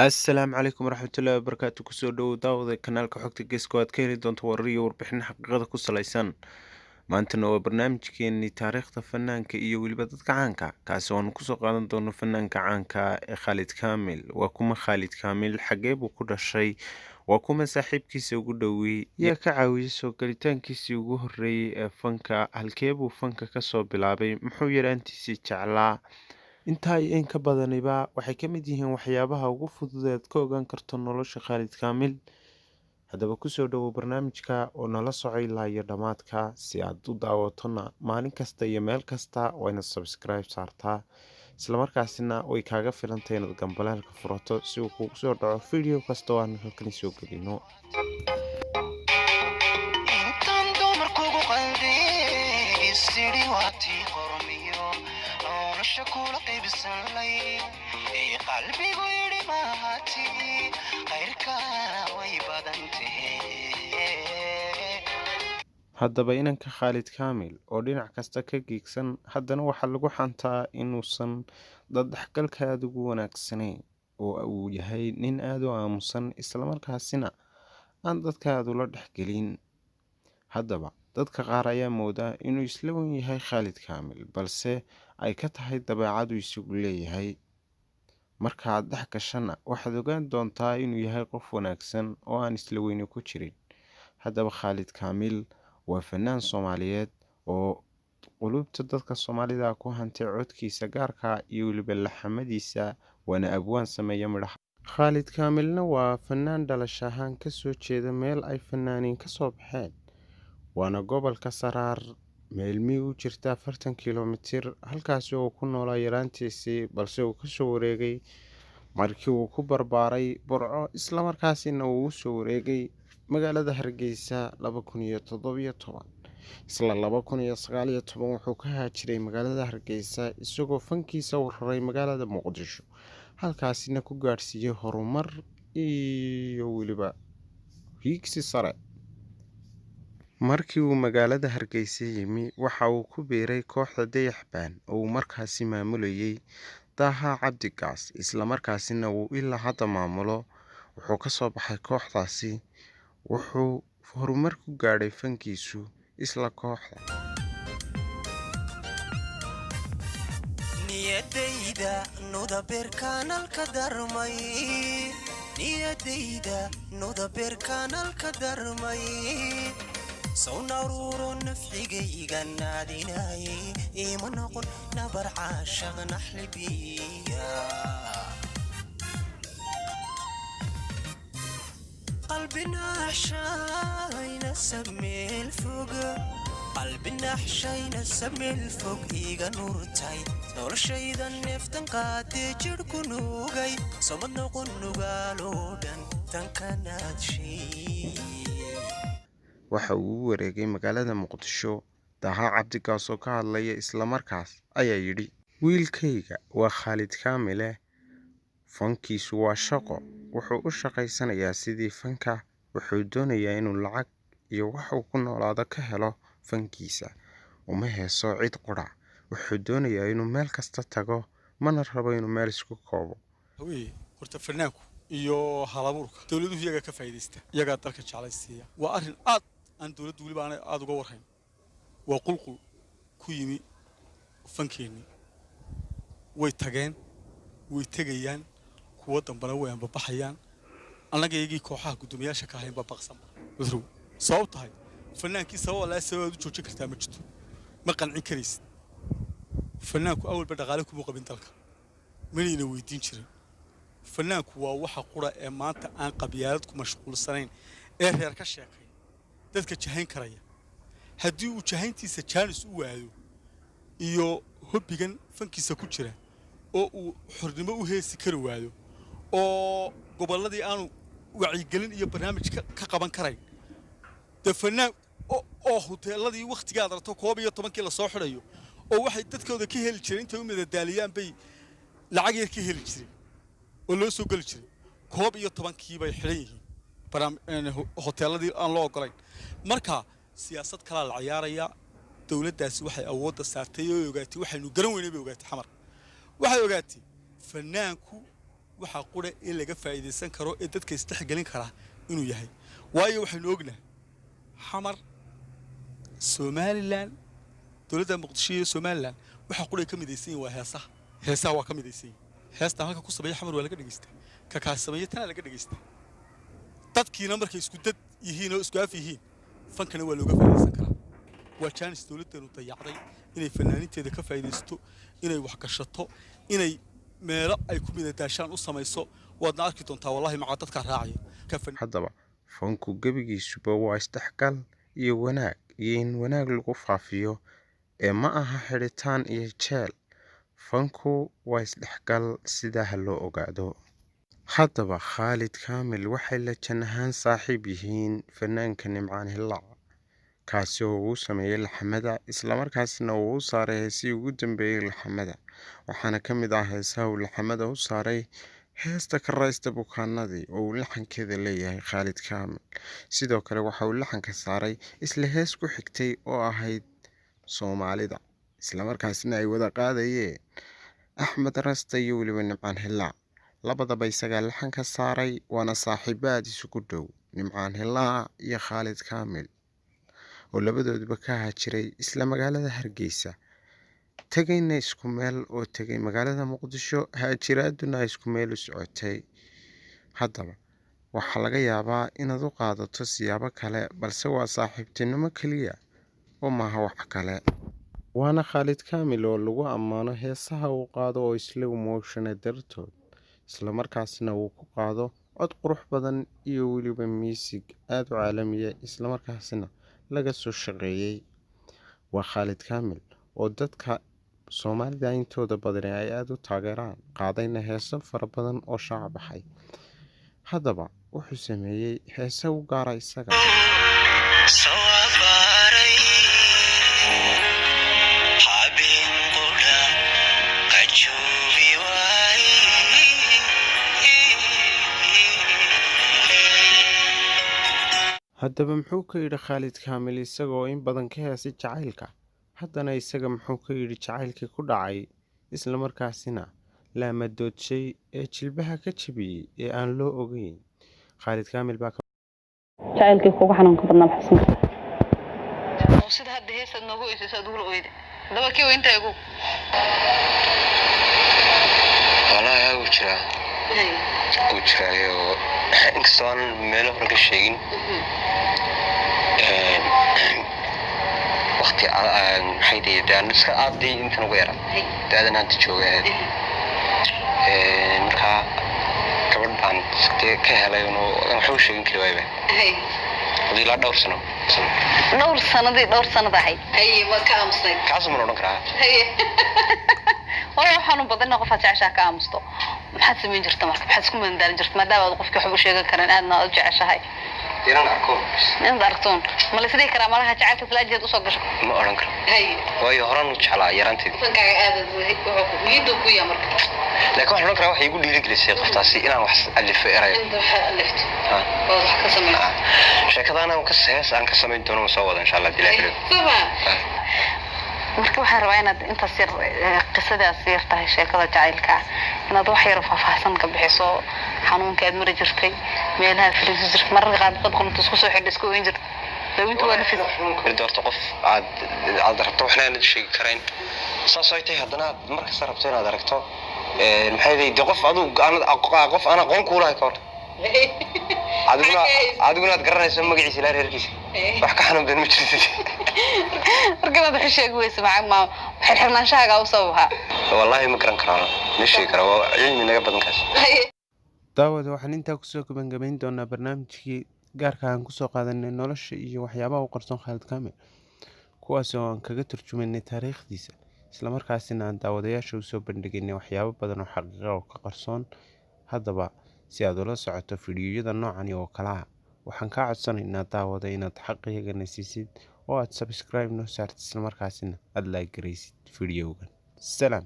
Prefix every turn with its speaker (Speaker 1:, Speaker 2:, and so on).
Speaker 1: Asalaamu calaykum waraxmatullaahi wabarakaatu kusoo dhowow daawada kanaalka xogta geeska oo aad ka heli doonto warar iyo warbixin xaqiiqada ku salaysan maantana waa barnaamijkeenii taariikhda fanaanka iyo weliba dadka caanka kaasi oo aanu kusoo qaadan doono fanaanka caanka ee khaalid kaamil waa kuma khaalid kaamil xagee buu ku dhashay waa kuma saaxiibkiisa ugu dhowey yaa ka caawiyey soo galitaankiisii ugu horreeyey ee fanka halkee buu fanka kasoo bilaabay muxuu yaraantiisii jeclaa intaa iyo in ka badaniba waxay ka mid yihiin waxyaabaha ugu fudud ee aad ka ogaan karto nolosha khaalid kaamil haddaba kusoo dhowow barnaamijka oo nala soco ilaa iyo dhammaadka si aad u daawatona maalin kasta iyo meel kasta waa inaad subscribe saartaa islamarkaasina way kaaga filantay inaad gambaleelka furato si uu kugu soo dhaco video kasta oo aan halkan soo gelino haddaba inanka khaalid kaamil oo dhinac kasta ka giigsan haddana waxaa lagu xantaa inuusan daddhexgalka aada ugu wanaagsanayn oo uu yahay nin aada u aamusan islamarkaasina aan dadka aada ula dhexgelin haddaba dadka qaar ayaa moodaa inuu isla wen yahay khaalid kaamil balse ay ka tahay dabeecadu isagu leeyahay markaaad dhex gashana waxaad ogaan doontaa inuu yahay qof wanaagsan oo aan isla weyne ku jirin haddaba khaalid kaamil waa fanaan soomaaliyeed oo qulubta dadka soomaalida ku hantay codkiisa gaarka iyo weliba laxamadiisa waana abwaan sameeya midhaha khaalid kaamilna waa fanaan dhalash ahaan kasoo jeeda meel ay fanaaniin kasoo baxeen waana gobolka saraar meelmii u jirta 40 kilomitir halkaasi oo ku noolaa yaraantiisii balse uu kasoo wareegay markii uu ku barbaaray burco islamarkaasina uu usoo wareegay magaalada hargeysa 2017 isla 2019 wuxuu ka haajiray magaalada hargeysa isagoo fankiisa u raray magaalada muqdisho halkaasina ku gaadhsiiyey horumar iyo weliba hiigsi sare markii uu magaalada hargeysa yimi waxa uu ku biiray kooxda dayaxbaan oo uu markaasi maamulayay daaha cabdigaas islamarkaasina uu ilaa hadda maamulo wuxuu kasoo baxay kooxdaasi wuxuu horumar ku gaadhay fankiisu isla kooxda
Speaker 2: niyadayda nudaberkanalka darmay sawnaruro nafcigayga naadinayay ima noqon nabar caashaq naxlibiya qalbina xashayna sameel fog iga nurtay noloshayda neeftan qaadee jirhku nuugay somad noqon nugaaloo dhan tankanaadshey
Speaker 1: waxa uu u wareegay magaalada muqdisho daaha cabdigaas oo ka hadlaya islamarkaas ayaa yidhi wiilkayga waa khaalid kaamile fankiisu waa shaqo wuxuu u shaqaysanayaa sidii fanka wuxuu doonayaa inuu lacag iyo waxuu ku noolaado ka helo fankiisa uma heeso cid qura wuxuu doonayaa inuu meel kasta tago mana rabo inuu meel isku koobo
Speaker 3: horta fanaanku iyo halabuurka dawladuhu iyaga ka faa'iideysta iyaga dalka jeclaysiiya waa arrin aan dawladdu waliba aad uga warhayn waa qulqul ku yimi fankeennii way tageen way tegayaan kuwa dambana way anbabaxayaan annaga iyagii kooxaha guddoomiyaasha ka ahayn babaqsan wadrow sabab tahay fanaankii sabab laa sabab u joojin kartaa ma jirto ma qancin karaysid fanaanku awalba dhaqaale kuma qabin dalka manayna weydiin jirin fanaanku waa waxa qura ee maanta aan qabyaalad ku mashquulsanayn ee reer ka sheekay dadka jahayn karaya haddii uu jahayntiisa jaanis u waayo iyo hobbigan fankiisa ku jira oo uu xornimo u heesi kari waayo oo gobolladii aanu wacyigelin iyo barnaamij ka qaban karayn dee fanaan oo huteeladii wakhtigaad aragto 11 la soo xidhayo oo waxay dadkooda ka heli jireen intay u madadaaliyaan bay lacag yar ka heli jireen oo loo soo gali jiray 11 bay xidhan yihiin hoteeladii aan loo ogolayn marka siyaasad kala la ciyaaraya dawladdaasi waxay awoodda saartay oo ogaatay waxaynu garan weynay bay ogaatay xamar waxay ogaatay fanaanku waxa qura ee laga faa'iideysan karo ee dadka isdhexgelin kara inuu yahay waayo waxaynu ognahay xamar Somaliland dowladda Muqdisho iyo Somaliland waxa qura ka midaysan waa heesaha waa ka midaysan heesta halka ku sameeyay xamar waa laga dhageystay ka sameeyay tan laga dhageystay dadkiina markay isku dad yihiin oo isku af yihiin fankana waa looga faa'iideysan karaa waa chance dowladdeenu dayacday inay fanaaniinteeda ka faa'iideysto inay wax gashato inay meelo ay ku midadaashaan u samayso waadna arki doontaa wallahi maca dadka raacaya
Speaker 1: haddaba fanku gebigiisuba waa isdhexgal iyo wanaag iyo in wanaag lagu faafiyo ee ma aha xidhitaan iyo jeel fanku waa isdhexgal sidaa loo ogaado haddaba Khalid Kaamil waxay la janahaan saaxiib yihiin fanaanka Nimcaan Hilaac kaasi oo uu sameeyay laxamada isla markaasna uu u saaray heesii ugu dambeeyay laxamada waxaana ka mid ah heesaha uu laxamada u saaray heesta ka raaysta bukaanadii oo uu laxankeeda leeyahay Khalid Kaamil sidoo kale waxa uu laxanka saaray isla hees ku xigtay oo ahayd Soomaalida isla markaasna ay wada qaadayeen Axmed Rasta iyo weliba Nimcaan Hilaac labadaba isaga laxanka saaray waana saaxiibaad isugu dhow Nimcaan Hilaac iyo Khalid Kaamil oo labadooduba ka haajiray isla magaalada Hargeysa tagayna isku meel oo tagay magaalada Muqdisho haajiraaduna isku meel u socotay haddaba waxaa laga yaabaa inaad u qaadato siyaabo kale balse waa saaxiibtinimo kaliya oo maaha wax kale waana Khalid Kaamil oo lagu ammaano heesaha uu qaado oo slow motion dartood isla markaasna uu ku qaado cod qurux badan iyo weliba music aad u caalamiya isla markaasna laga soo shaqeeyay waa Khalid Kaamil oo dadka Soomaalida intooda badan ay aad u taageeraan qaadayna heeso fara badan oo shacab baxay haddaba wuxuu sameeyay heeso u gaar ah isaga haddaba muxuu ka yidhi Khalid Kaamil isagoo in badan ka heesay jacaylka haddana isaga muxuu ka yidhi jacaylkii ku dhacay isla markaasina la madoodshay ee jilbaha ka jabiyay ee aan loo ogeyn Khalid Kaamil baa
Speaker 4: jacaylkii kugu xanuunka badnaa xasan
Speaker 5: oo sida hadda heesad noogu eeysay dul ooyde daba kii weynta igu
Speaker 6: والله وجرايو إنسان ماله رجع شيء وقت حيدي ده نسخة عادي أنت نغيره ده أنا تجوه مركا كبر عن سكتة كهلا إنه نحوش شيء كده ويبه ودي لا دور سنة
Speaker 5: دور سنة ده هي ما كام سنة
Speaker 6: كاسم منو نكره
Speaker 5: هي والله حنو بدنا قفات عشاء كامستو maxaad sameyn jirta marka maxaad isku mandaalin jirta maadaama qofkii wax u sheegan karan aadna u jeceshahay inaan arkoon ma la sidii karaa malaha jacaylka filaajeed u soo gasho
Speaker 6: ma oran karo waayo horan u jeclaa yaraanteed
Speaker 5: fankaaga aad wiido ku yaa marka
Speaker 6: laakiin waxaan oran karaa waxay igu dhiirigelisay qoftaasi inaan wax alifo erayo
Speaker 5: inta waxa alifto oo wax ka sameeyo
Speaker 6: sheekadana aan ka sameyn doono soo wada insha Allah dilaa
Speaker 5: marka waxaan rabaa inaad intaas yar qisadaas yar tahay sheekada jacaylka inaad wax yar faahfaahsan ka bixiso xanuunka aad mari jirtay meelaha filiis jirtay mararka qaar qofka isku soo xidhay isku weyn jirtay dawintu waa nafis
Speaker 6: doorto qof aad rabto waxna aan sheegi karayn saasaytay haddana marka sarabto inaad aragto maxay leeyahay qof qof ana aqoon ku lahay kor adiguna aad garanayso magaciisa ilaa reerkiisa wax ka xanuun badan ma jirtid
Speaker 5: marka aad xisheeg weysa ma xirxirnaanshaha u sabaha
Speaker 6: wallahi ma garan karo ma sheegi karo cilmi naga badan kaas
Speaker 1: daawada waxaan intaa kusoo gabagabayn doonaa barnaamijkii gaarka aan kusoo qaadanay nolosha iyo waxyaabaha u qarsoon Khalid Kaamil kuwaas oo aan kaga turjumaynay taariikhdiisa isla markaasina aan daawadayaasha u soo bandhigaynay waxyaabo badan oo xaqiiqo oo ka qarsoon haddaba si aad ula socoto fiidiyoyada noocan oo kala ah waxaan ka codsanaynaa daawada inaad xaqigana siisid oo aad subscribe noo saartid isla markaasina aad like garaysid fiidiyowgan salaam